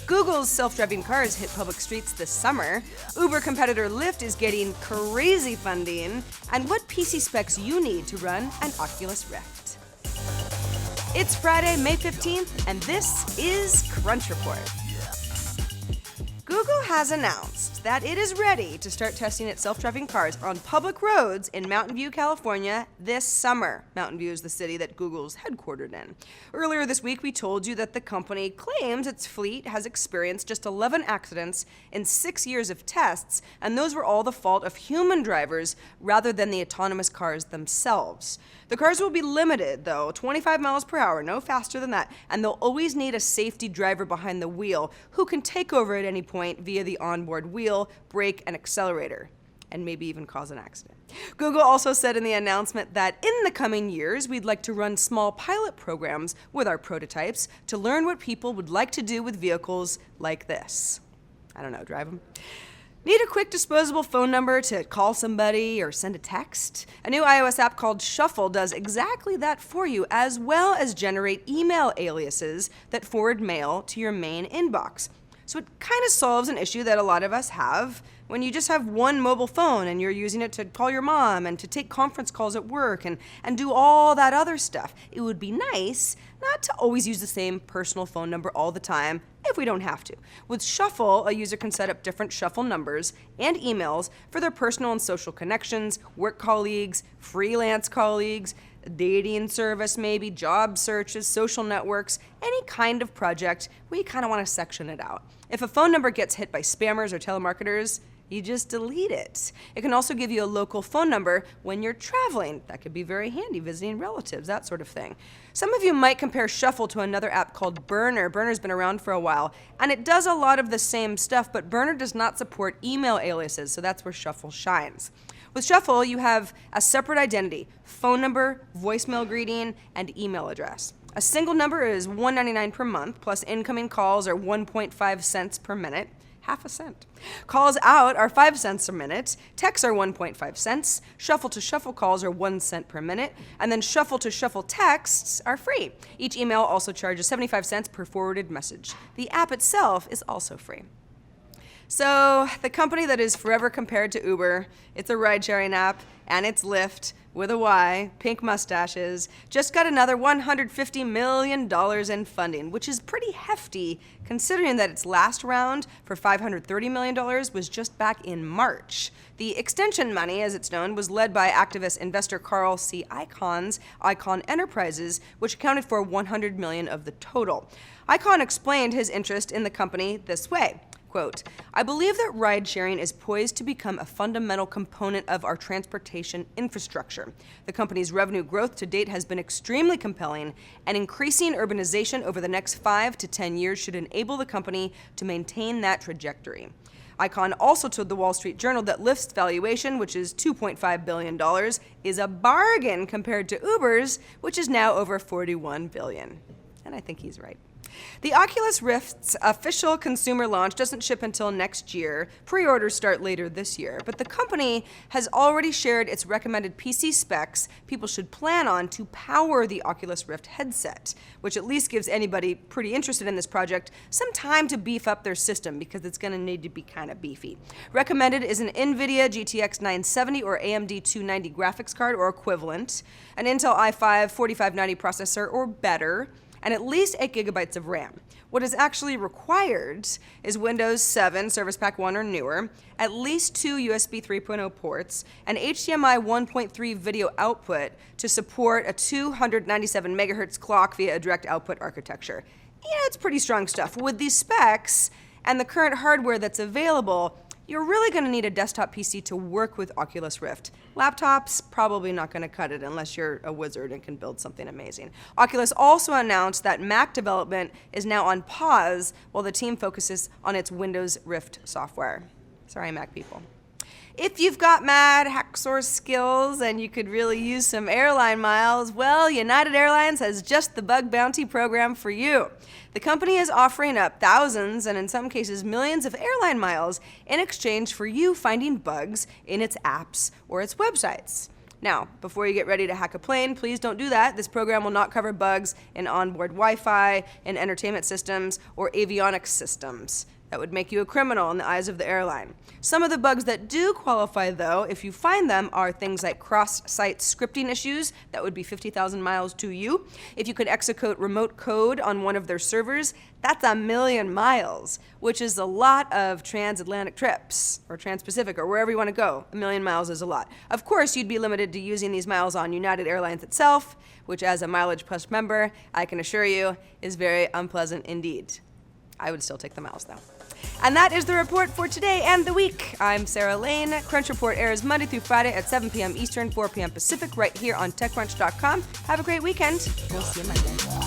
Google's self-driving cars hit public streets this summer. Uber competitor Lyft is getting crazy funding. And what PC specs you need to run an Oculus Rift. It's Friday, May 15th, and this is Crunch Report. Google has announced that it is ready to start testing its self-driving cars on public roads in Mountain View, California this summer. Mountain View is the city that Google's headquartered in. Earlier this week, we told you that the company claims its fleet has experienced just 11 accidents in 6 years of tests, and those were all the fault of human drivers rather than the autonomous cars themselves. The cars will be limited, though, 25 miles per hour, no faster than that, and they'll always need a safety driver behind the wheel who can take over at any point via the onboard wheel, brake, and accelerator, and maybe even cause an accident. Google also said in the announcement that in the coming years, we'd like to run small pilot programs with our prototypes to learn what people would like to do with vehicles like this. I don't know, drive them? Need a quick disposable phone number to call somebody or send a text? A new iOS app called Shuffle does exactly that for you, as well as generate email aliases that forward mail to your main inbox. So it kind of solves an issue that a lot of us have when you just have one mobile phone and you're using it to call your mom and to take conference calls at work and do all that other stuff. It would be nice not to always use the same personal phone number all the time if we don't have to. With Shuffle, a user can set up different Shuffle numbers and emails for their personal and social connections, work colleagues, freelance colleagues, dating service maybe, job searches, social networks, any kind of project where you kind of want to section it out. If a phone number gets hit by spammers or telemarketers, you just delete it. It can also give you a local phone number when you're traveling. That could be very handy, visiting relatives, that sort of thing. Some of you might compare Shuffle to another app called Burner. Burner's been around for a while, and it does a lot of the same stuff, but Burner does not support email aliases, so that's where Shuffle shines. With Shuffle, you have a separate identity, phone number, voicemail greeting, and email address. A single number is $1.99 per month, plus incoming calls are 1.5 cents per minute. Half a cent. Calls out are 5 cents a minute, texts are 1.5 cents, shuffle to shuffle calls are 1 cent per minute, and then shuffle to shuffle texts are free. Each email also charges 75 cents per forwarded message. The app itself is also free. So the company that is forever compared to Uber, it's a ride-sharing app, and it's Lyft, with a Y, pink mustaches, just got another $150 million in funding, which is pretty hefty considering that its last round for $530 million was just back in March. The extension money, as it's known, was led by activist investor Carl C. Icahn's Icahn Enterprises, which accounted for $100 million of the total. Icahn explained his interest in the company this way. Quote, I believe that ride-sharing is poised to become a fundamental component of our transportation infrastructure. The company's revenue growth to date has been extremely compelling, and increasing urbanization over the next 5 to 10 years should enable the company to maintain that trajectory. Icahn also told the Wall Street Journal that Lyft's valuation, which is $2.5 billion, is a bargain compared to Uber's, which is now over $41 billion. And I think he's right. The Oculus Rift's official consumer launch doesn't ship until next year. Pre-orders start later this year, but the company has already shared its recommended PC specs people should plan on to power the Oculus Rift headset, which at least gives anybody pretty interested in this project some time to beef up their system because it's going to need to be kind of beefy. Recommended is an NVIDIA GTX 970 or AMD 290 graphics card or equivalent, an Intel i5 4590 processor or better, and at least 8 gigabytes of RAM. What is actually required is Windows 7 Service Pack 1 or newer, at least 2 USB 3.0 ports, and HDMI 1.3 video output to support a 297 megahertz clock via a direct output architecture. Yeah, it's pretty strong stuff. With these specs and the current hardware that's available, you're really going to need a desktop PC to work with Oculus Rift. Laptops, probably not going to cut it unless you're a wizard and can build something amazing. Oculus also announced that Mac development is now on pause while the team focuses on its Windows Rift software. Sorry, Mac people. If you've got mad hacksaw skills and you could really use some airline miles, well, United Airlines has just the bug bounty program for you. The company is offering up thousands and in some cases millions of airline miles in exchange for you finding bugs in its apps or its websites. Now, before you get ready to hack a plane, please don't do that. This program will not cover bugs in onboard Wi-Fi, in entertainment systems, or avionics systems. That would make you a criminal in the eyes of the airline. Some of the bugs that do qualify, though, if you find them, are things like cross-site scripting issues. That would be 50,000 miles to you. If you could execute remote code on one of their servers, that's 1,000,000 miles, which is a lot of transatlantic trips, or trans-Pacific, or wherever you want to go. 1,000,000 miles is a lot. Of course, you'd be limited to using these miles on United Airlines itself, which as a Mileage Plus member, I can assure you, is very unpleasant indeed. I would still take the miles, though. And that is the report for today and the week. I'm Sarah Lane. Crunch Report airs Monday through Friday at 7 p.m. Eastern, 4 p.m. Pacific, right here on TechCrunch.com. Have a great weekend. We'll see you Monday.